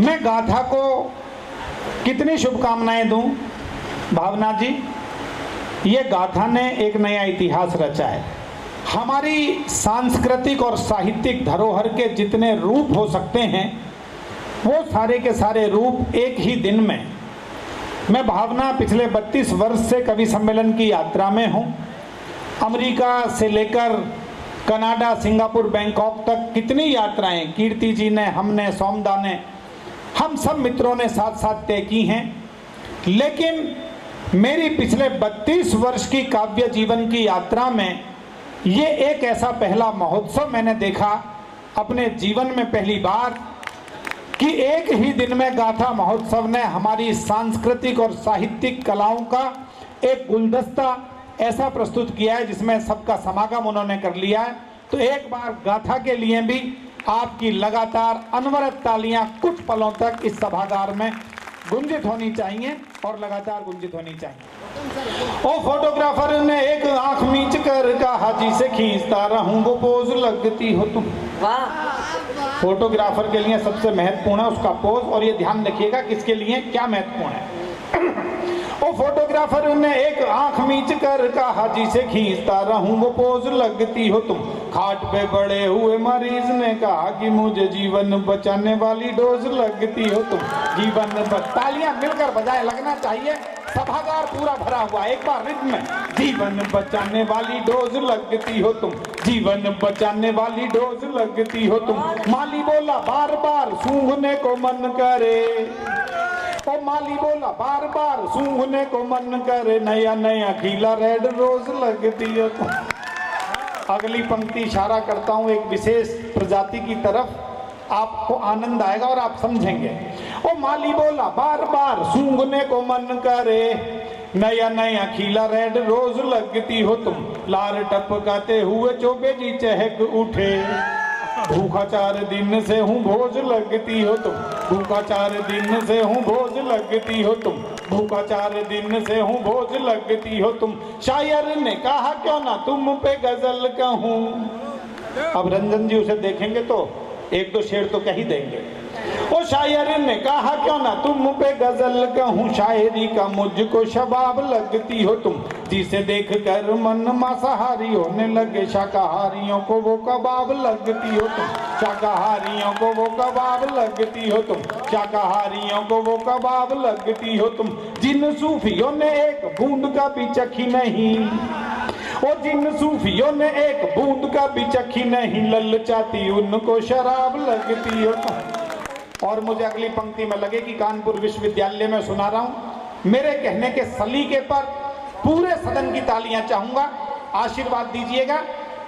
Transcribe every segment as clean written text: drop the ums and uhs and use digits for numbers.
मैं गाथा को कितनी शुभकामनाएं दूं। भावना जी, ये गाथा ने एक नया इतिहास रचा है। हमारी सांस्कृतिक और साहित्यिक धरोहर के जितने रूप हो सकते हैं वो सारे के सारे रूप एक ही दिन में। मैं भावना पिछले 32 वर्ष से कवि सम्मेलन की यात्रा में हूँ। अमेरिका से लेकर कनाडा, सिंगापुर, बैंकॉक तक कितनी यात्राएं कीर्ति जी ने, हमने, सोमदा ने, हम सब मित्रों ने साथ साथ तय की हैं। लेकिन मेरी पिछले 32 वर्ष की काव्य जीवन की यात्रा में ये एक ऐसा पहला महोत्सव मैंने देखा अपने जीवन में पहली बार कि एक ही दिन में गाथा महोत्सव ने हमारी सांस्कृतिक और साहित्यिक कलाओं का एक गुलदस्ता ऐसा प्रस्तुत किया है जिसमें सबका समागम उन्होंने कर लिया है। तो एक बार गाथा के लिए भी आपकी लगातार अनवरत तालियां कुछ पलों तक इस सभागार में गुंजित होनी चाहिए और लगातार गुंजित होनी चाहिए। ओ फोटोग्राफर ने एक आंख मीच कर कहा, जी से खींचता रहूं वो पोज लगती हो तुम। वाह। फोटोग्राफर के लिए सबसे महत्वपूर्ण है उसका पोज, और ये ध्यान रखिएगा किसके लिए क्या महत्वपूर्ण है। ओ फोटोग्राफर ने एक आंख मीच कर कहा, जी से खींचता रहूं वो पोज लगती हो तुम। खाट पे बड़े हुए मरीज ने कहा कि मुझे जीवन बचाने वाली डोज लगती हो तुम। जीवन तालियां मिलकर बजाए लगना चाहिए, सभागार पूरा भरा हुआ। एक बार रिद्म में, जीवन बचाने वाली डोज लगती हो तुम, जीवन बचाने वाली डोज लगती हो तुम। माली बोला बार बार सूंघने को मन करे, ओ माली बोला बार बार सूंघने को मन करे, नया नया खिला रेड रोज लगती हो तुम। अगली पंक्ति इशारा करता हूँ एक विशेष प्रजाति की तरफ, आपको आनंद आएगा और आप समझेंगे। ओ माली बोला बार बार सूंघने को मन करे, नया नया खिला रेड रोज लगती हो तुम। लार टपकाते हुए चौबे जी चहक उठे, भूखा 4 दिन से हूँ भोज लगती हो तुम। भूखा 4 दिन से हूँ भोज लगती हो तुम। भूखा 4 दिन से हूँ भोज लगती हो तुम। शायर ने कहा क्यों ना तुम पे गजल कहूँ। अब रंजन जी उसे देखेंगे तो 1-2 शेर तो कह ही देंगे। ओ शायर ने कहा क्यों ना तुम पे गजल कहूँ, शायरी का मुझको शबाब लगती हो तुम। जिसे देख कर मन मांसाहारी होने लगे, शाकाहारियों को वो कबाब लगती हो तुम। शाकाहारियों को वो कबाब लगती हो तुम। शाकाहारियों को वो कबाब लगती हो तुम। जिन सूफियों ने एक बूंद का भी चखी नहीं, ओ जिन सूफियों ने एक बूंद का भी चखी नहीं, ललचाती उनको शराब लगती हो तुम। और मुझे अगली पंक्ति में लगे कि कानपुर विश्वविद्यालय में सुना रहा हूं। मेरे कहने के सलीके पर पूरे सदन की तालियां चाहूंगा, आशीर्वाद दीजिएगा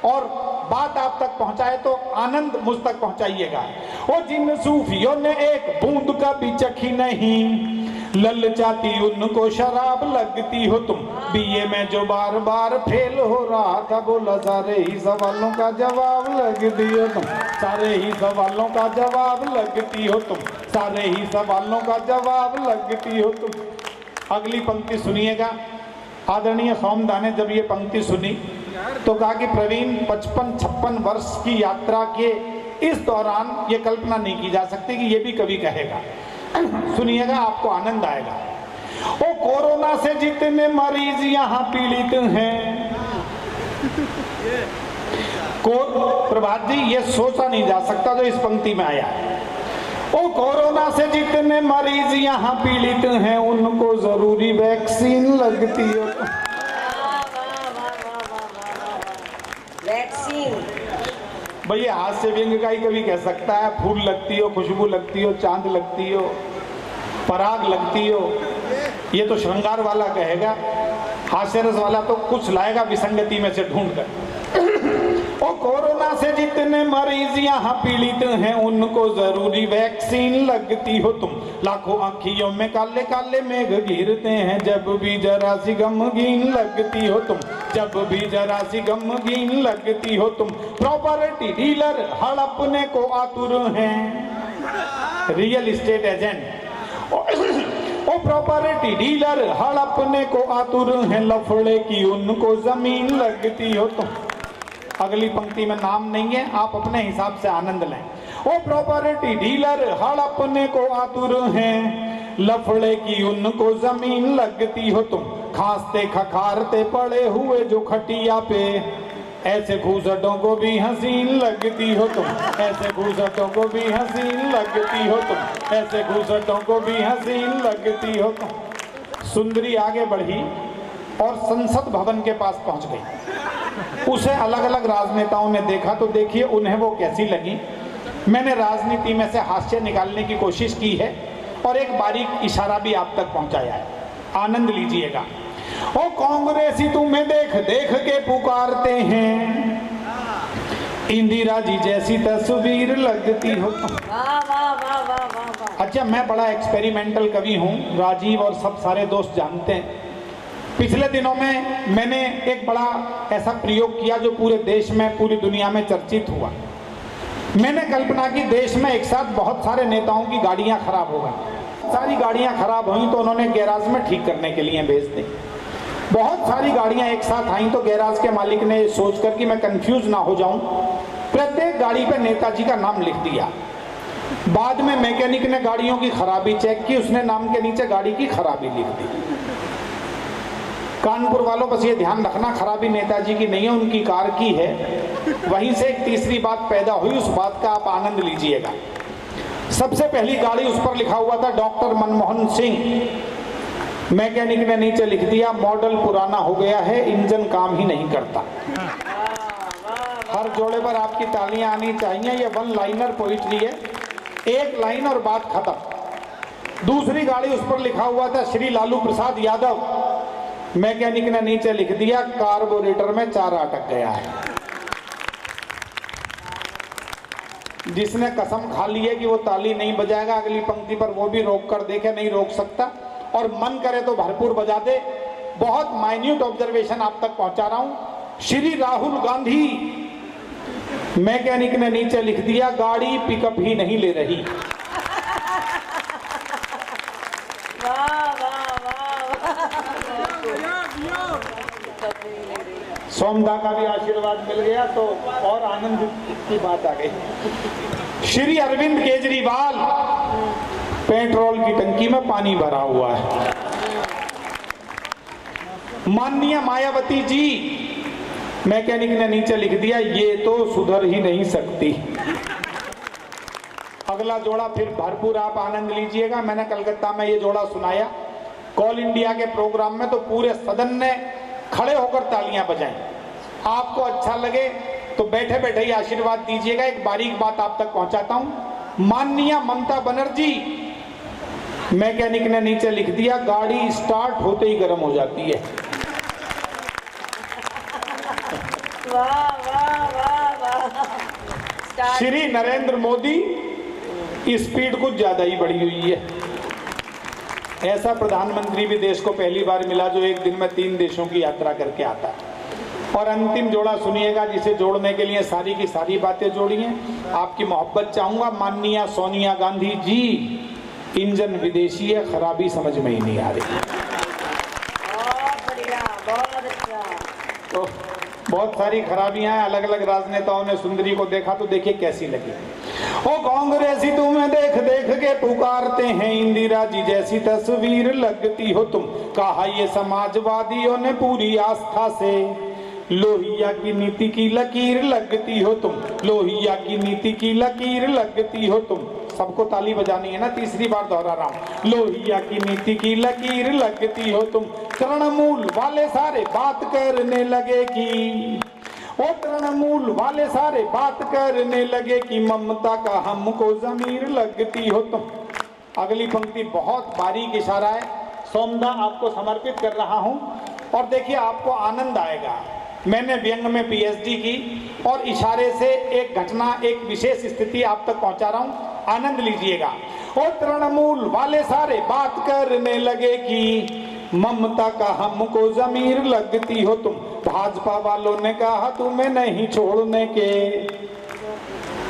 और बात आप तक पहुंचाए तो आनंद मुझ तक पहुंचाइएगा। ओ जिन सूफियों ने एक बूंद का भी चखी नहीं, ललचाती उनको शराब लगती हो तुम। बीए में जो बार बार फेल हो रहा था, बोला सारे ही सवालों का जवाब लगती हो तुम। सारे ही सवालों का जवाब लगती हो तुम। सारे ही सवालों का जवाब लगती हो तुम। अगली पंक्ति सुनिएगा। आदरणीय सोमदा ने जब ये पंक्ति सुनी तो कहा कि प्रवीण 55-56 वर्ष की यात्रा के इस दौरान ये कल्पना नहीं की जा सकती कि ये भी कवि कहेगा। सुनिएगा, आपको आनंद आएगा। ओ कोरोना से जितने मरीज यहाँ पीड़ित हैं, प्रभात जी ये सोचा नहीं जा सकता जो इस पंक्ति में आया है। ओ कोरोना से जितने मरीज यहाँ पीड़ित हैं, उनको जरूरी वैक्सीन लगती हो। वैक्सीन भैया हास्य व्यंग का ही कभी कह सकता है। फूल लगती हो, खुशबू लगती हो, चांद लगती हो, पराग लगती हो, ये तो श्रृंगार वाला कहेगा। हास्य रस वाला तो कुछ लाएगा विसंगति में से ढूंढ कर। ओ कोरोना से जितने मरीज यहाँ पीड़ित हैं, उनको जरूरी वैक्सीन लगती हो तुम। लाखों आँखियों में काले काले मेघ गिरते हैं, जब भी जरा सी गमगीन लगती हो तुम। जब भी जरा सी गमगीन लगती हो तुम। प्रॉपर्टी डीलर हड़पने को आतुर हैं, रियल एस्टेट एजेंट। ओ प्रॉपर्टी डीलर हड़पने को आतुर हैं, लफड़े की उनको जमीन लगती हो तुम। अगली पंक्ति में नाम नहीं है, आप अपने हिसाब से आनंद लें। ओ प्रॉपर्टी डीलर हड़पने को आतुर हैं, लफड़े की उनको जमीन लगती हो तुम, खांसते खखारते पड़े हुए जो खटिया पे, ऐसे घूसटों को भी हसीन लगती हो तुम, ऐसे घूसटों को भी हसीन लगती हो तुम, ऐसे घूसटों को भी हसीन लगती हो तुम। सुंदरी आगे बढ़ी और संसद भवन के पास पहुंच गई। उसे अलग अलग राजनेताओं ने देखा तो देखिए उन्हें वो कैसी लगी। मैंने राजनीति में से हास्य निकालने की कोशिश की है और एक बारीक इशारा भी आप तक पहुंचाया है, आनंद लीजिएगा। ओ कांग्रेसी तुम्हें देख देख के पुकारते हैं, इंदिरा जी जैसी तस्वीर लगती हो। अच्छा, मैं बड़ा एक्सपेरिमेंटल कवि हूँ, राजीव और सब सारे दोस्त जानते हैं। पिछले दिनों में मैंने एक बड़ा ऐसा प्रयोग किया जो पूरे देश में, पूरी दुनिया में चर्चित हुआ। मैंने कल्पना की देश में एक साथ बहुत सारे नेताओं की गाड़ियां खराब हो गई। सारी गाड़ियां खराब हुई तो उन्होंने गैराज में ठीक करने के लिए भेज दी। बहुत सारी गाड़ियां एक साथ आई तो गैराज के मालिक ने सोचकर कि मैं कंफ्यूज ना हो जाऊं, प्रत्येक गाड़ी पे नेताजी का नाम लिख दिया। बाद में मैकेनिक ने गाड़ियों की खराबी चेक की, उसने नाम के नीचे गाड़ी की खराबी लिख दी। कानपुर वालों बस ये ध्यान रखना, खराबी नेताजी की नहीं है, उनकी कार की है। वहीं से एक तीसरी बात पैदा हुई, उस बात का आप आनंद लीजिएगा। सबसे पहली गाड़ी, उस पर लिखा हुआ था डॉक्टर मनमोहन सिंह। मैकेनिक ने नीचे लिख दिया मॉडल पुराना हो गया है, इंजन काम ही नहीं करता। हर जोड़े पर आपकी तालियां आनी चाहिए, ये वन लाइनर पोइट्री है, एक लाइन और बात खत्म। दूसरी गाड़ी, उस पर लिखा हुआ था श्री लालू प्रसाद यादव। मैकेनिक ने नीचे लिख दिया कार्बोरेटर में चारा अटक गया है। जिसने कसम खा ली है कि वो ताली नहीं बजाएगा, अगली पंक्ति पर वो भी रोक कर देखे, नहीं रोक सकता, और मन करे तो भरपूर बजा दे। बहुत माइन्यूट ऑब्जर्वेशन आप तक पहुंचा रहा हूं। श्री राहुल गांधी, मैकेनिक ने नीचे लिख दिया गाड़ी पिकअप ही नहीं ले रही। सोमदा का भी आशीर्वाद मिल गया तो और आनंद की बात आ गई। श्री अरविंद केजरीवाल, पेट्रोल की टंकी में पानी भरा हुआ है। माननीय मायावती जी, मैकेनिक ने नीचे लिख दिया ये तो सुधर ही नहीं सकती। अगला जोड़ा फिर भरपूर आप आनंद लीजिएगा। मैंने कलकत्ता में ये जोड़ा सुनाया कॉल इंडिया के प्रोग्राम में, तो पूरे सदन ने खड़े होकर तालियां बजाई। आपको अच्छा लगे तो बैठे बैठे ही आशीर्वाद दीजिएगा। एक बारीक बात आप तक पहुंचाता हूं। माननीय ममता बनर्जी, मैकेनिक ने नीचे लिख दिया गाड़ी स्टार्ट होते ही गर्म हो जाती है। वाह वाह वाह वाह। श्री नरेंद्र मोदी, स्पीड कुछ ज्यादा ही बढ़ी हुई है। ऐसा प्रधानमंत्री भी देश को पहली बार मिला जो एक दिन में 3 देशों की यात्रा करके आता है। और अंतिम जोड़ा सुनिएगा, जिसे जोड़ने के लिए सारी की सारी बातें जोड़ी हैं। आपकी मोहब्बत चाहूंगा। माननीय सोनिया गांधी जी, इंजन विदेशी है, खराबी समझ में ही नहीं आ रही। बहुत बढ़िया, बहुत अच्छा। तो बहुत सारी खराबियां हैं। अलग अलग राजनेताओं ने सुंदरी को देखा तो देखिए कैसी लगी। ओ कांग्रेसी तुम्हें देख देख के पुकारते हैं, इंदिरा जी जैसी तस्वीर लगती हो तुम। कहा ये समाजवादियों ने पूरी आस्था से, लोहिया की नीति की लकीर लगती हो तुम, लोहिया की नीति की लकीर लगती हो तुम। सबको ताली बजानी है ना, तीसरी बार दोहरा रहा हूं। लोहिया की नीति की लकीर लगती हो तुम। तृणमूल वाले सारे बात करने लगे कि, ओ तृणमूल वाले सारे बात करने लगे कि ममता का हमको जमीर लगती हो तुम। अगली पंक्ति बहुत बारीक इशारा है, सोमदा आपको समर्पित कर रहा हूं और देखिए आपको आनंद आएगा। मैंने व्यंग में पीएचडी की और इशारे से एक घटना, एक विशेष स्थिति आप तक पहुंचा रहा हूं, आनंद लीजिएगा। और तृणमूल वाले सारे बात करने लगे कि ममता का हमको जमीर लगती हो तुम। भाजपा वालों ने कहा तुम्हें नहीं छोड़ने के,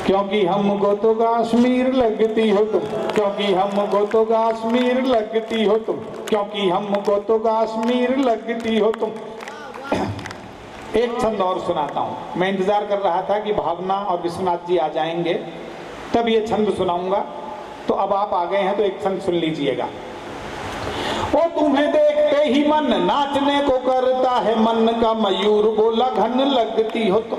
क्योंकि हमको तो कश्मीर लगती हो तुम, क्योंकि हमको तो कश्मीर लगती हो तुम, क्योंकि हमको तो कश्मीर लगती हो तुम। एक छंद और सुनाता हूं। मैं इंतजार कर रहा था कि भावना और विश्वनाथ जी आ जाएंगे। तब ये छंद सुनाऊंगा। तो अब आप आ गए हैं तो एक छंद सुन लीजिएगा। ओ तुम्हें देखते ही मन नाचने को करता है, मन का मयूर बोला घन लगती हो तुम।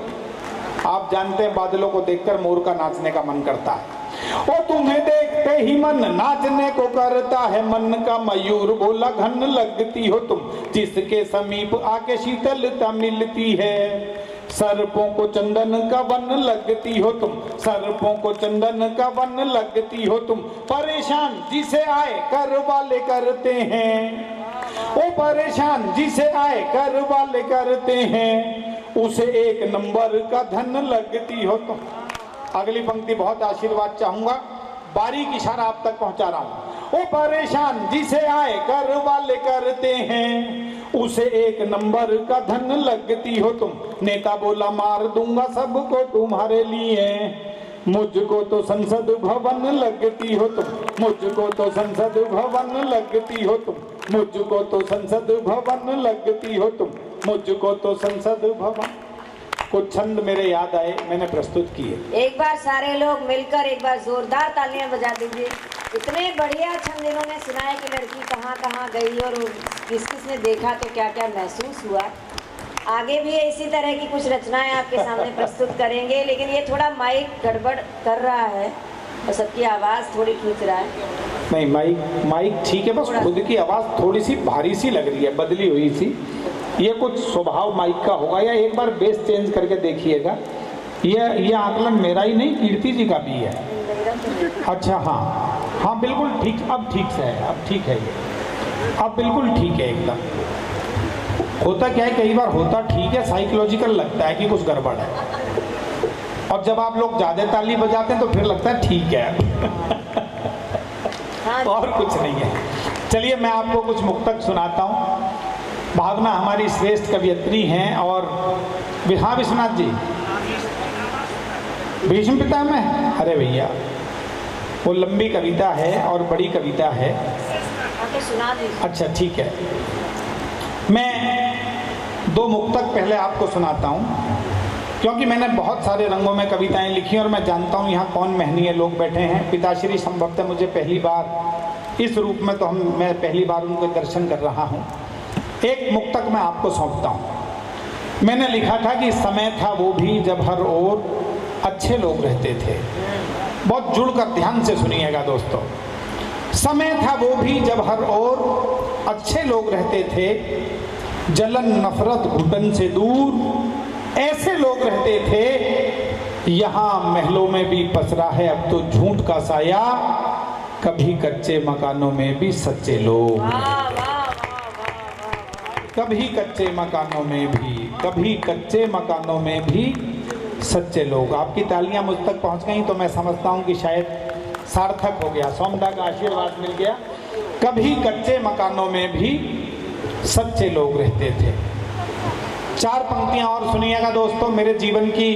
आप जानते हैं बादलों को देखकर मोर का नाचने का मन करता है। ओ तुम्हें देखते ही मन नाचने को करता है, मन का मयूर बोला घन लगती हो तुम। जिसके समीप आके शीतलता मिलती है, सर्पों को चंदन का वन लगती हो तुम। सर्पों को चंदन का वन लगती हो तुम। परेशान जिसे आए कर वाले करते हैं, ओ परेशान जिसे आए कर वाले करते हैं, उसे एक नंबर का धन लगती हो तुम। अगली पंक्ति बहुत आशीर्वाद चाहूंगा, बारीक इशारा आप तक पहुंचा रहा हूं। ओ परेशान जिसे आए कर वाले करते हैं, उसे एक नंबर का धन लगती हो तुम। नेता बोला मार दूंगा सबको तुम्हारे लिए, मुझको तो संसद भवन लगती हो तुम। मुझको तो संसद भवन लगती हो तुम। मुझको तो संसद भवन लगती हो तुम। मुझको तो संसद भवन। कुछ छंद मेरे याद आए, मैंने प्रस्तुत किए। एक बार सारे लोग मिलकर एक बार जोरदार तालियां बजा दीजिए। इतने बढ़िया छंद इन्होंने सुनाया कि लड़की कहाँ कहाँ गई और किस किस ने देखा तो क्या क्या महसूस हुआ। आगे भी इसी तरह की कुछ रचनाएं आपके सामने प्रस्तुत करेंगे, लेकिन ये थोड़ा माइक गड़बड़ कर रहा है और सबकी आवाज़ थोड़ी खींच रहा है। नहीं, माइक ठीक है, बस खुद की आवाज़ थोड़ी सी भारी सी लग रही है, बदली हुई सी। ये कुछ स्वभाव माइक का होगा, या एक बार बेस चेंज करके देखिएगा। ये आकलन मेरा ही नहीं, कीर्ति जी का भी है। अच्छा, हाँ बिल्कुल ठीक, अब ठीक से है, अब ठीक है, ये अब बिल्कुल ठीक है एकदम। होता क्या है, कई बार होता ठीक है, साइकोलॉजिकल लगता है कि कुछ गड़बड़ है, और जब आप लोग ज़्यादा ताली बजाते हैं तो फिर लगता है ठीक है। और कुछ नहीं है। चलिए मैं आपको कुछ मुक्तक सुनाता हूँ। भावना हमारी श्रेष्ठ कवियत्री हैं, और हाँ विश्वनाथ जी, भीष्म पितामह, अरे भैया वो लंबी कविता है और बड़ी कविता है। अच्छा ठीक है, मैं दो मुक्तक पहले आपको सुनाता हूँ, क्योंकि मैंने बहुत सारे रंगों में कविताएं लिखी और मैं जानता हूँ यहाँ कौन महनीय लोग बैठे हैं। पिताश्री संभवतः मुझे पहली बार इस रूप में, तो मैं पहली बार उनको दर्शन कर रहा हूँ। एक मुक्तक मैं आपको सौंपता हूँ। मैंने लिखा था कि समय था वो भी जब हर ओर अच्छे लोग रहते थे। बहुत जुड़कर ध्यान से सुनिएगा दोस्तों। समय था वो भी जब हर ओर अच्छे लोग रहते थे, जलन नफरत घुटन से दूर ऐसे लोग रहते थे। यहाँ महलों में भी पसरा है अब तो झूठ का साया, कभी कच्चे मकानों में भी सच्चे लोग। कभी कच्चे मकानों में भी, कभी कच्चे मकानों में भी सच्चे लोग। आपकी तालियां मुझ तक पहुंच गई तो मैं समझता हूं कि शायद सार्थक हो गया, सौम्यता का आशीर्वाद मिल गया। कभी कच्चे मकानों में भी सच्चे लोग रहते थे। चार पंक्तियां और सुनिएगा दोस्तों। मेरे जीवन की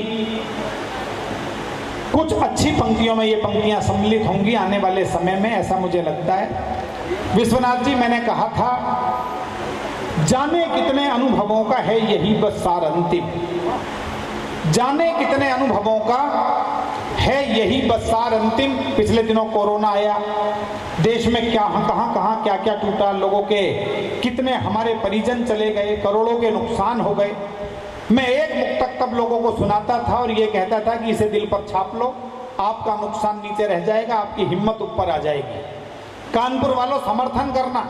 कुछ अच्छी पंक्तियों में ये पंक्तियां सम्मिलित होंगी आने वाले समय में, ऐसा मुझे लगता है। विश्वनाथ जी, मैंने कहा था जाने कितने अनुभवों का है यही बस सार अंतिम। जाने कितने अनुभवों का है यही बस सार अंतिम। पिछले दिनों कोरोना आया, देश में कहां क्या क्या टूटा, लोगों के कितने हमारे परिजन चले गए, करोड़ों के नुकसान हो गए। मैं एक मुक्तक तब लोगों को सुनाता था और ये कहता था कि इसे दिल पर छाप लो, आपका नुकसान नीचे रह जाएगा, आपकी हिम्मत ऊपर आ जाएगी। कानपुर वालों समर्थन करना।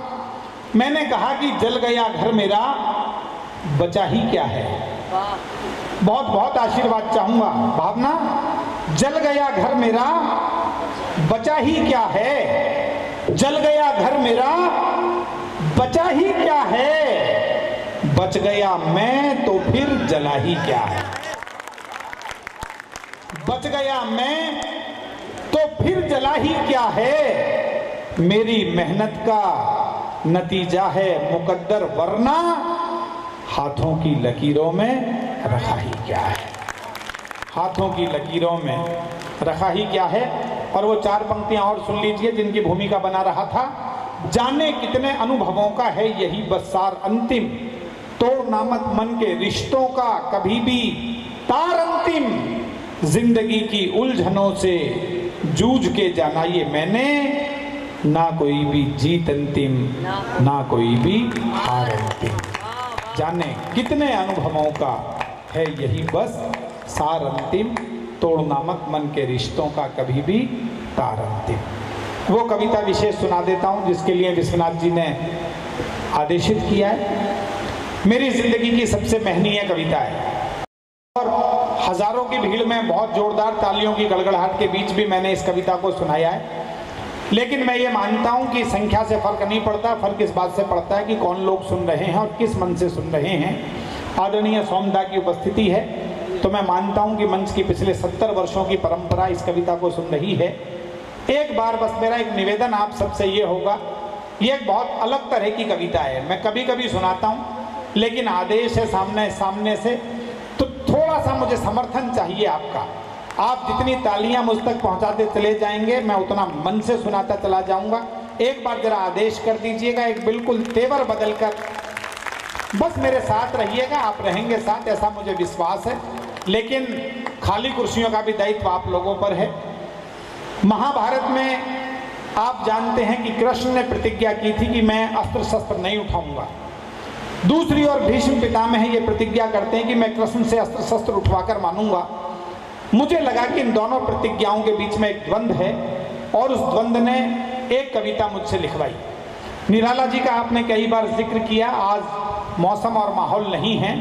मैंने कहा कि जल गया घर मेरा बचा ही क्या है। बहुत बहुत आशीर्वाद चाहूंगा। भावना, जल गया घर मेरा बचा ही क्या है। जल गया घर मेरा बचा ही क्या है। बच गया मैं तो फिर जला ही क्या है। बच गया मैं तो फिर जला ही क्या है। मेरी मेहनत का नतीजा है मुकद्दर, वरना हाथों की लकीरों में रखा ही क्या है। हाथों की लकीरों में रखा ही क्या है। और वो चार पंक्तियां और सुन लीजिए जिनकी भूमिका बना रहा था। जाने कितने अनुभवों का है यही बस सार अंतिम, तोड़ नामत मन के रिश्तों का कभी भी तार अंतिम। जिंदगी की उलझनों से जूझ के जाना ये मैंने, ना कोई भी जीत अंतिम, ना कोई भी हार अंतिम। जाने कितने अनुभवों का है यही बस सार अंतिम, तोड़ना मत मन के रिश्तों का कभी भी तार अंतिम। वो कविता विशेष सुना देता हूँ जिसके लिए विश्वनाथ जी ने आदेशित किया है। मेरी जिंदगी की सबसे महनीय कविता है और हजारों की भीड़ में बहुत जोरदार तालियों की गड़गड़ाहट के बीच भी मैंने इस कविता को सुनाया है। लेकिन मैं ये मानता हूँ कि संख्या से फर्क नहीं पड़ता, फर्क इस बात से पड़ता है कि कौन लोग सुन रहे हैं और किस मन से सुन रहे हैं। आदरणीय सोमदा की उपस्थिति है तो मैं मानता हूँ कि मंच की पिछले 70 वर्षों की परंपरा इस कविता को सुन रही है। एक बार बस मेरा एक निवेदन आप सबसे ये होगा, ये एक बहुत अलग तरह की कविता है, मैं कभी कभी सुनाता हूँ लेकिन आदेश है सामने से, तो थोड़ा सा मुझे समर्थन चाहिए आपका। आप जितनी तालियां मुझ तक पहुंचाते चले जाएंगे मैं उतना मन से सुनाता चला जाऊंगा। एक बार जरा आदेश कर दीजिएगा, एक बिल्कुल तेवर बदलकर बस मेरे साथ रहिएगा, आप रहेंगे साथ ऐसा मुझे विश्वास है। लेकिन खाली कुर्सियों का भी दायित्व आप लोगों पर है। महाभारत में आप जानते हैं कि कृष्ण ने प्रतिज्ञा की थी कि मैं अस्त्र शस्त्र नहीं उठाऊंगा। दूसरी ओर भीष्म पितामह ये प्रतिज्ञा करते हैं कि मैं कृष्ण से अस्त्र शस्त्र उठवाकर मानूंगा। मुझे लगा कि इन दोनों प्रतिज्ञाओं के बीच में एक द्वंद्व है और उस द्वंद्व ने एक कविता मुझसे लिखवाई। निराला जी का आपने कई बार जिक्र किया, आज मौसम और माहौल नहीं है,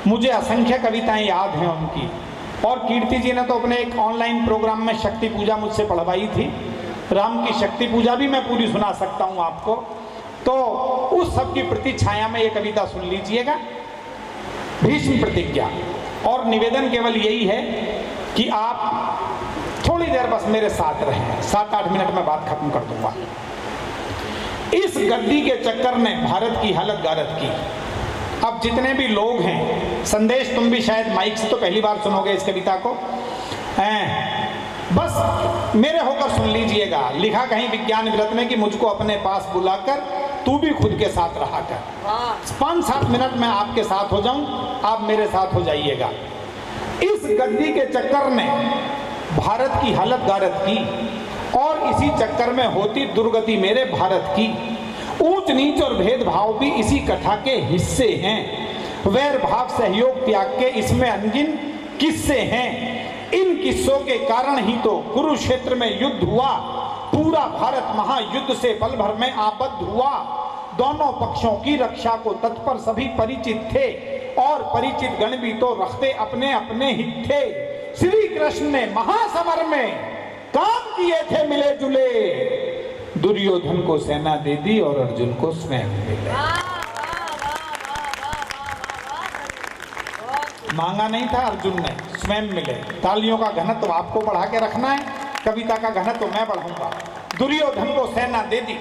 मुझे असंख्य कविताएं याद हैं उनकी। और कीर्ति जी ने तो अपने एक ऑनलाइन प्रोग्राम में शक्ति पूजा मुझसे पढ़वाई थी, राम की शक्ति पूजा भी मैं पूरी सुना सकता हूँ आपको। तो उस सब की प्रतिछाया में ये कविता सुन लीजिएगा, भीष्म प्रतिज्ञा। और निवेदन केवल यही है कि आप थोड़ी देर बस मेरे साथ रहें, 7-8 मिनट में बात खत्म कर दूंगा। इस गद्दी के चक्कर ने भारत की हालत गारत की। अब जितने भी लोग हैं, संदेश तुम भी शायद माइक से तो पहली बार सुनोगे इस कविता को, बस मेरे होकर सुन लीजिएगा। लिखा कहीं विज्ञान व्रत में कि मुझको अपने पास बुलाकर तू भी खुद के साथ रहा कर। 5-7 मिनट में आपके साथ हो जाऊं, आप मेरे साथ हो जाइएगा। इस गद्दी के चक्कर ने भारत की हालत गारत की और इसी चक्कर में होती दुर्गति मेरे भारत की। ऊंच नीच और भेदभाव भी इसी कथा के हिस्से हैं। वैर भाव सहयोग त्याग के इसमें अनगिन किस्से हैं। इन किस्सों के कारण ही तो कुरुक्षेत्र में युद्ध हुआ। पूरा भारत महायुद्ध से पल भर में आबद्ध हुआ। दोनों पक्षों की रक्षा को तत्पर सभी परिचित थे और परिचित गण भी तो रखते अपने अपने हित थे। श्री कृष्ण ने महासमर में काम किए थे मिले जुले, दुर्योधन को सेना दे दी और अर्जुन को स्वयं मिले। मांगा नहीं था अर्जुन ने, स्वयं मिले। तालियों का घनत्व आपको बढ़ा के रखना है, कविता का घनत्व मैं बढ़ाऊंगा। दुर्योधन को सेना दे दी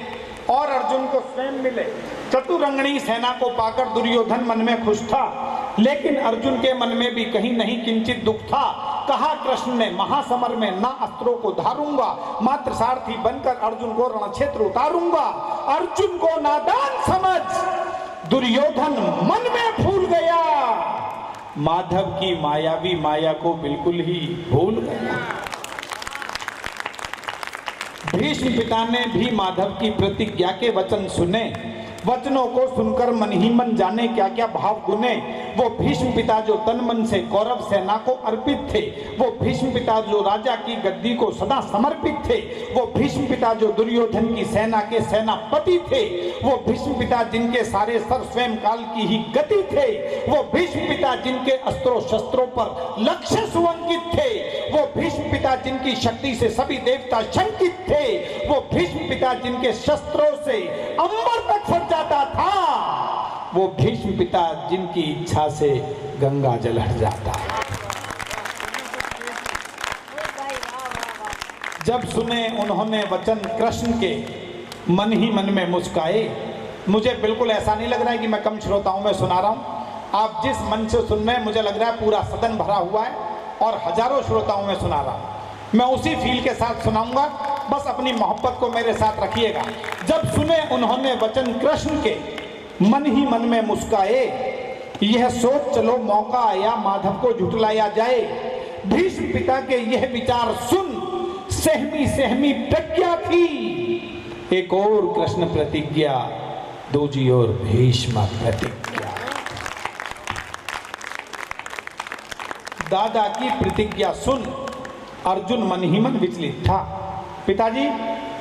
और अर्जुन को स्वयं मिले। चतुरंगणी सेना को पाकर दुर्योधन मन में खुश था, लेकिन अर्जुन के मन में भी कहीं नहीं किंचित दुख था। कहा कृष्ण ने महासमर में ना अस्त्रों को धारूंगा, मात्र सारथी बनकर अर्जुन को रणक्षेत्र उतारूंगा। अर्जुन को नादान समझ दुर्योधन मन में फूल गया, माधव की मायावी माया को बिल्कुल ही भूल गया। भीष्म पिता ने भी माधव की प्रतिज्ञा के वचन सुने। वचनों को सुनकर मन ही मन जाने क्या क्या भाव गुने। वो भीष्म पिता जो तन मन से कौरव सेना को अर्पित थे, वो भीष्म पिता जो राजा की गद्दी को सदा समर्पित थे, वो भीष्म पिता जो दुर्योधन की सेना के सेनापति थे, वो भीष्म पिता जिनके सारे सर स्वयं काल की ही गति थे, वो भीष्म पिता जिनके अस्त्रों शस्त्रों पर लक्ष्य सुअंकित थे, वो भीष्म पिता जिनकी शक्ति से सभी देवता शंकित थे, वो भीष्म पिता जिनके शस्त्रों से अंबर तक फट जाता था, वो भीष्म पिता जिनकी इच्छा से गंगा जल हट जाता। जब सुने उन्होंने वचन कृष्ण के, मन ही मन में मुस्काए। मुझे बिल्कुल ऐसा नहीं लग रहा है कि मैं कम श्रोताओं में सुना रहा हूं। आप जिस मन से सुन रहे हैं, मुझे लग रहा है पूरा सदन भरा हुआ है और हजारों श्रोताओं में सुना रहा हूं। मैं उसी फील के साथ सुनाऊंगा, बस अपनी मोहब्बत को मेरे साथ रखिएगा। जब सुने उन्होंने वचन कृष्ण के, मन ही मन में मुस्काए। यह सोच चलो मौका आया माधव को झुटलाया जाए। भीष्म पिता के यह विचार सुन सहमी सहमी सहमी प्रज्ञा थी, एक और कृष्ण प्रतिज्ञा, दूजी ओर भीष्म प्रतिज्ञा। दादा की प्रतिज्ञा सुन अर्जुन मन ही मन विचलित था। पिताजी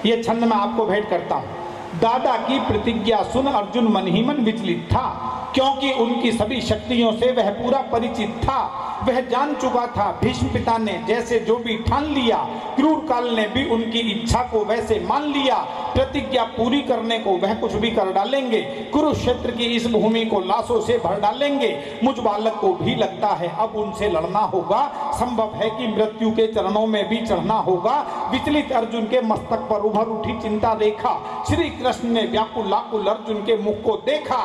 ये छंद मैं आपको भेंट करता हूं। दादा की प्रतिज्ञा सुन अर्जुन मन ही मन विचलित था, क्योंकि उनकी सभी शक्तियों से वह पूरा परिचित था। वह जान चुका था भीष्म पिता ने जैसे जो भी ठान लिया, क्रूर काल ने भी उनकी इच्छा को वैसे मान लिया। प्रतिज्ञा पूरी करने को वह कुछ भी कर डालेंगे, कुरुक्षेत्र की इस भूमि को लाशों से भर डालेंगे। मुझ बालक को भी लगता है अब उनसे लड़ना होगा, संभव है कि मृत्यु के चरणों में भी चढ़ना होगा। विचलित अर्जुन के मस्तक पर उभर उठी चिंता रेखा। श्री कृष्ण ने व्याकुल लाकुल अर्जुन के मुख को देखा।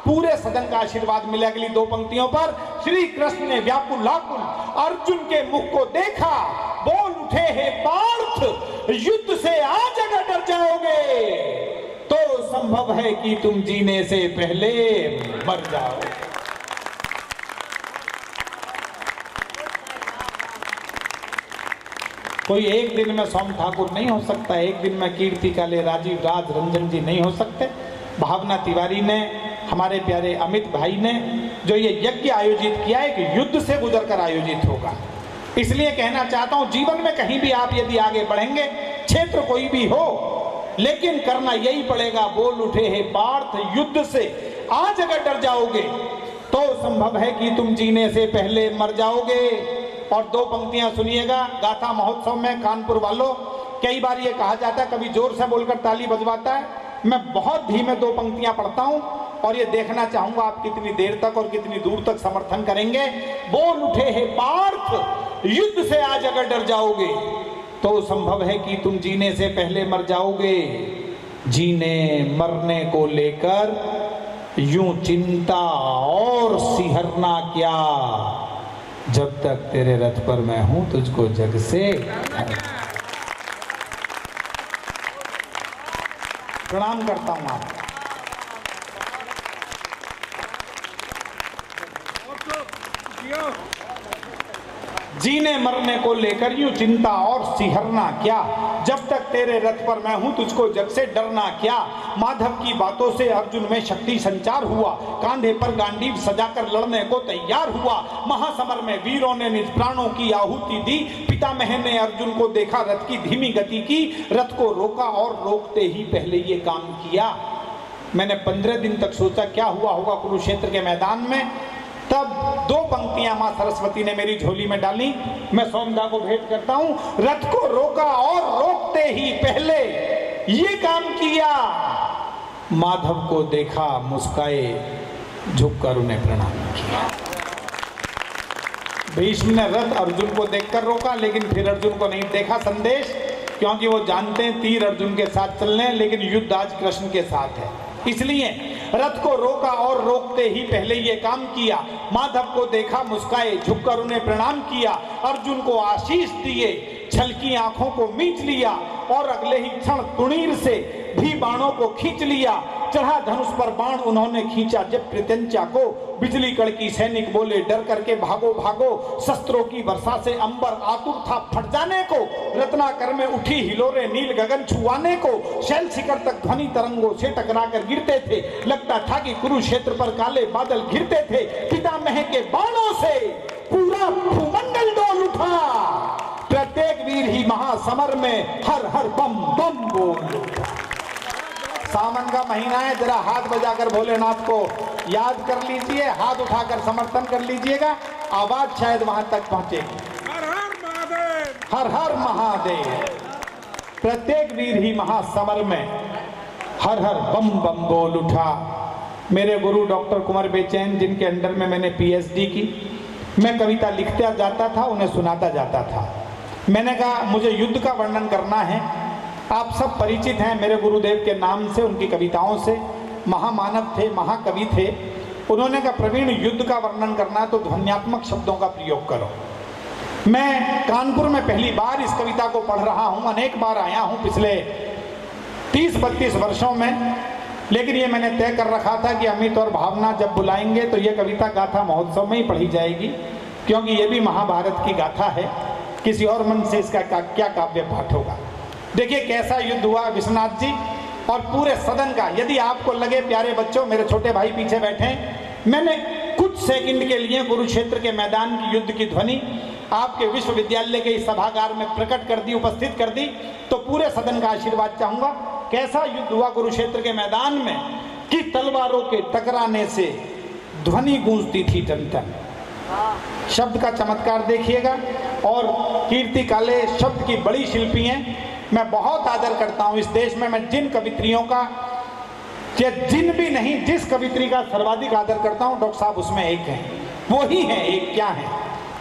पूरे सदन का आशीर्वाद मिले अगली दो पंक्तियों पर। श्री कृष्ण ने व्याकुल लाकुल अर्जुन के मुख को देखा, बोल उठे हे पार्थ, युद्ध से आज अगर डर जाओगे तो संभव है कि तुम जीने से पहले मर जाओ। कोई एक दिन में सोम ठाकुर नहीं हो सकता, एक दिन में कीर्ति काले, राजीव राज, रंजन जी नहीं हो सकते। भावना तिवारी ने, हमारे प्यारे अमित भाई ने जो ये यज्ञ आयोजित किया है कि युद्ध से गुजरकर आयोजित होगा। इसलिए कहना चाहता हूं जीवन में कहीं भी आप यदि आगे बढ़ेंगे, क्षेत्र कोई भी हो, लेकिन करना यही पड़ेगा। बोल उठे हे पार्थ, युद्ध से आज अगर डर जाओगे तो संभव है कि तुम जीने से पहले मर जाओगे। और दो पंक्तियां सुनिएगा। गाथा महोत्सव में कानपुर वालों कई बार ये कहा जाता है, कभी जोर से बोलकर ताली बजवाता है, मैं बहुत धीमे दो पंक्तियां पढ़ता हूं और ये देखना चाहूंगा आप कितनी देर तक और कितनी दूर तक समर्थन करेंगे। बोल उठे हे पार्थ, युद्ध से आज अगर डर जाओगे तो संभव है कि तुम जीने से पहले मर जाओगे। जीने मरने को लेकर यूं चिंता और सिहरना क्या, जब तक तेरे रथ पर मैं हूं तुझको जग से। प्रणाम करता हूं आप। जीने मरने को लेकर यूं चिंता और सिहरना क्या, जब तक तेरे रथ पर मैं हूं तुझको जग से डरना क्या। माधव की बातों से अर्जुन में शक्ति संचार हुआ, कांधे पर गांडीव सजाकर लड़ने को तैयार हुआ। महासमर में वीरों ने निज प्राणों की आहुति दी। पितामह ने अर्जुन को देखा रथ की धीमी गति की, रथ को रोका और रोकते ही पहले ये काम किया। मैंने 15 दिन तक सोचा क्या हुआ होगा कुरुक्षेत्र के मैदान में। तब दो पंक्तियां मां सरस्वती ने मेरी झोली में डाली, मैं सोमदा को भेंट करता हूं। रथ को रोका और रोकते ही पहले ये काम किया। माधव को देखा, मुस्काए, झुककर उन्हें प्रणाम किया। भीष्म ने रथ अर्जुन को देखकर रोका, लेकिन फिर अर्जुन को नहीं देखा संदेश, क्योंकि वो जानते हैं तीर अर्जुन के साथ चलने, लेकिन युद्ध आज कृष्ण के साथ है। इसलिए रथ को रोका और रोकते ही पहले ये काम किया। माधव को देखा, मुस्काए, झुककर उन्हें प्रणाम किया। अर्जुन को आशीष दिए, छलकी आंखों को मींच लिया और अगले ही क्षण तुणीर से भी बाणों को खींच लिया। चढ़ा धनुष पर बाण उन्होंने खींचा जब प्रत्यंचा को। बिजली कड़की, सैनिक बोले डर करके भागो भागो। शस्त्रों की वर्षा से अंबर आतुर था फट जाने को। रत्नाकर में उठी हिलोरे नील गगन छुआने को। शैल शिखर तक ध्वनि तरंगों से टकराकर गिरते थे। लगता था कि कुरुक्षेत्र पर काले बादल घिरते थे। पितामह के बाणों से पूरा भूमंडल डोल उठा। प्रत्येक वीर ही महासमर में हर हर बम बम बोल उठा। सावन का महीना है, जरा हाथ बजाकर भोलेनाथ को याद कर लीजिए, हाथ उठाकर समर्थन कर लीजिएगा, आवाज शायद वहां तक पहुंचेगी। हर हर महादेव, हर हर महादेव। प्रत्येक वीर ही महासमर में हर हर बम बम बोल उठा। मेरे गुरु डॉक्टर कुंवर बेचैन, जिनके अंडर में मैंने पीएचडी की, मैं कविता लिखता जाता था, उन्हें सुनाता जाता था। मैंने कहा मुझे युद्ध का वर्णन करना है। आप सब परिचित हैं मेरे गुरुदेव के नाम से, उनकी कविताओं से। महामानव थे, महाकवि थे। उन्होंने कहा प्रवीण, युद्ध का वर्णन करना है तो ध्वन्यात्मक शब्दों का प्रयोग करो। मैं कानपुर में पहली बार इस कविता को पढ़ रहा हूं, अनेक बार आया हूं पिछले 30-32 वर्षों में, लेकिन ये मैंने तय कर रखा था कि अमित और भावना जब बुलाएंगे तो ये कविता गाथा महोत्सव में ही पढ़ी जाएगी, क्योंकि ये भी महाभारत की गाथा है। किसी और मन से इसका क्या काव्य पाठ होगा। देखिए कैसा युद्ध हुआ विश्वनाथ जी और पूरे सदन का। यदि आपको लगे प्यारे बच्चों, मेरे छोटे भाई पीछे बैठे हैं, मैंने कुछ सेकंड के लिए कुरुक्षेत्र के मैदान की युद्ध की ध्वनि आपके विश्वविद्यालय के इस सभागार में प्रकट कर दी, उपस्थित कर दी, तो पूरे सदन का आशीर्वाद चाहूंगा। कैसा युद्ध हुआ कुरुक्षेत्र के मैदान में कि तलवारों के टकराने से ध्वनि गूंजती थी टन टन। शब्द का चमत्कार देखिएगा। और कीर्ति काले शब्द की बड़ी शिल्पी हैं, मैं बहुत आदर करता हूं। इस देश में मैं जिन कवित्रियों का, या जिन भी नहीं, जिस कवित्री का सर्वाधिक आदर करता हूं, डॉक्टर साहब उसमें एक हैं, वो ही हैं। एक क्या है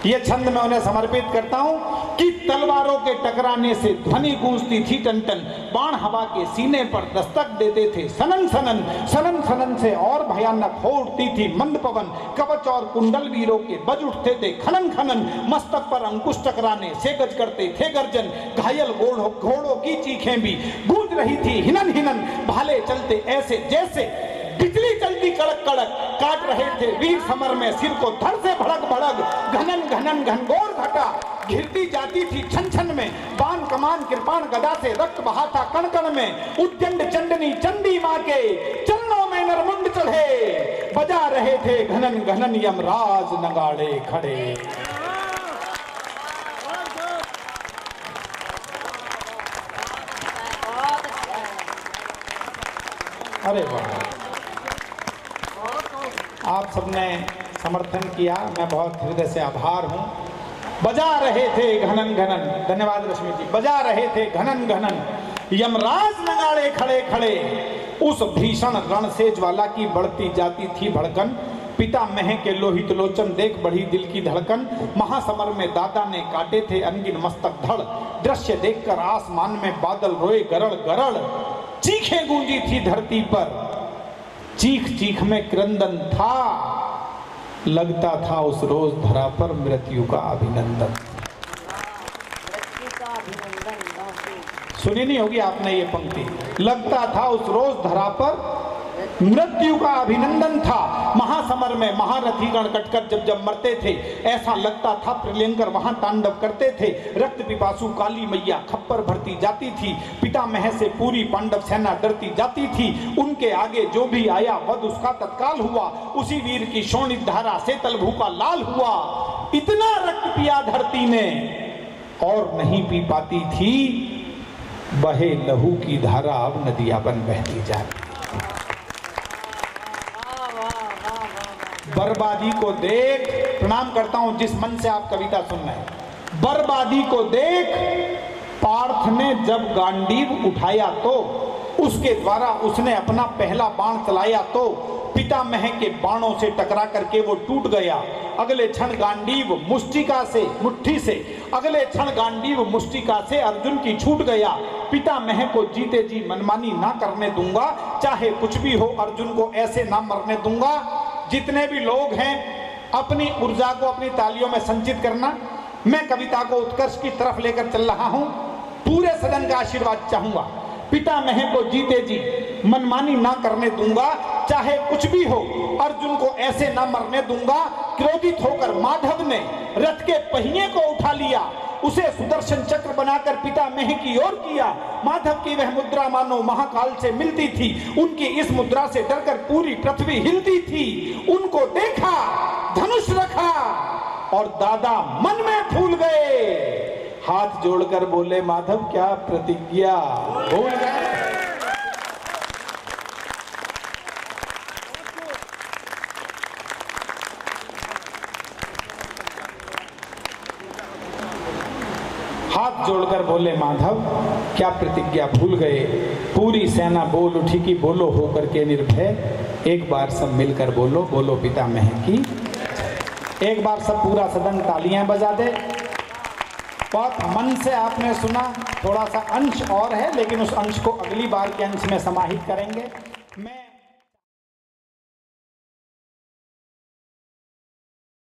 ये छंद मैं उन्हें समर्पित करता हूं कि तलवारों के टकराने से ध्वनि गूंजती थी टन टन, बाण हवा के सीने पर दस्तक देते थे सनन सनन, सनन सनन से और भयानक हो उठती थी मंद पवन, कवच और कुंडल वीरों के बज उठते थे खनन खनन, मस्तक पर अंकुश टकराने से गज करते थे गर्जन, घायल घोड़ों की चीखें भी गूंज रही थी हिनन हिनन, भाले चलते ऐसे जैसे बिजली चलती कड़क कड़क, काट रहे थे वीर समर में सिर को धड़ से भड़क भड़क, घनन घनन घनघोर घटा घिरती जाती थी छन छन में, बाण कमान कृपाण गदा से रक्त बहाता कण कण में, उद्यंड चंडनी चंडी माँ के चरणों में नरमुंड चढ़े, बजा रहे थे घनन घनन यमराज नगाड़े खड़े। अरे वाह, आप सबने समर्थन किया, मैं बहुत हृदय से आभार हूं। बजा रहे थे घनन घनन, धन्यवाद रश्मि जी, बजा रहे थे घनन घनन यमराज नगाड़े खड़े खड़े, उस भीषण रण से ज्वाला की बढ़ती जाती थी भड़कन, पिता मह के लोहित लोचन देख बढ़ी दिल की धड़कन, महासमर में दादा ने काटे थे अनगिन मस्तक धड़, दृश्य देखकर आसमान में बादल रोए गरड़ गरड़, चीखें गूंजी थी धरती पर, चीख चीख में क्रंदन था, लगता था उस रोज धरा पर मृत्यु का अभिनंदन। सुनी नहीं होगी आपने ये पंक्ति, लगता था उस रोज धरा पर मृत्यु का अभिनंदन था, महासमर में महारथी गण कटकर जब जब मरते थे, ऐसा लगता था प्रलयंकर वहां तांडव करते थे, रक्त पिपासु काली मैया खप्पर भरती जाती थी, पितामह से पूरी पांडव सेना डरती जाती थी, उनके आगे जो भी आया वध उसका तत्काल हुआ, उसी वीर की शोणित धारा से तलभूका लाल हुआ, इतना रक्त पिया धरती ने और नहीं पी पाती थी, बहे लहू की धारा अब नदियां बन बहती जाती। बर्बादी को देख, प्रणाम करता हूं जिस मन से आप कविता सुन रहे हैं, बर्बादी को देख पार्थ ने जब गांडीव उठाया तो उसके द्वारा उसने अपना पहला बाण चलाया तो पितामह के बाणों से टकरा करके वो टूट गया, अगले क्षण गांडीव मुष्टिका से मुट्ठी से, अगले क्षण गांडीव मुष्टिका से अर्जुन की छूट गया, पितामह को जीते जी मनमानी ना करने दूंगा, चाहे कुछ भी हो अर्जुन को ऐसे ना मरने दूंगा। जितने भी लोग हैं अपनी ऊर्जा को अपनी तालियों में संचित करना, मैं कविता को उत्कर्ष की तरफ लेकर चल रहा हूं, पूरे सदन का आशीर्वाद चाहूंगा, पितामह को जीते जी मनमानी ना करने दूंगा, चाहे कुछ भी हो अर्जुन को ऐसे ना मरने दूंगा। क्रोधित होकर माधव ने रथ के पहिए को उठा लिया, उसे सुदर्शन चक्र बनाकर पितामह की ओर किया, माधव की वह मुद्रा मानो महाकाल से मिलती थी, उनकी इस मुद्रा से डरकर पूरी पृथ्वी हिलती थी, उनको देखा धनुष रखा और दादा मन में फूल गए, हाथ जोड़कर बोले माधव क्या प्रतिज्ञा भूल गए। हाथ जोड़कर बोले माधव क्या प्रतिज्ञा भूल गए, पूरी सेना बोल उठी कि बोलो होकर के निर्भय, एक बार सब मिलकर बोलो, बोलो पितामह की। एक बार सब पूरा सदन तालियां बजा दे। बहुत मन से आपने सुना, थोड़ा सा अंश और है लेकिन उस अंश को अगली बार के अंश में समाहित करेंगे।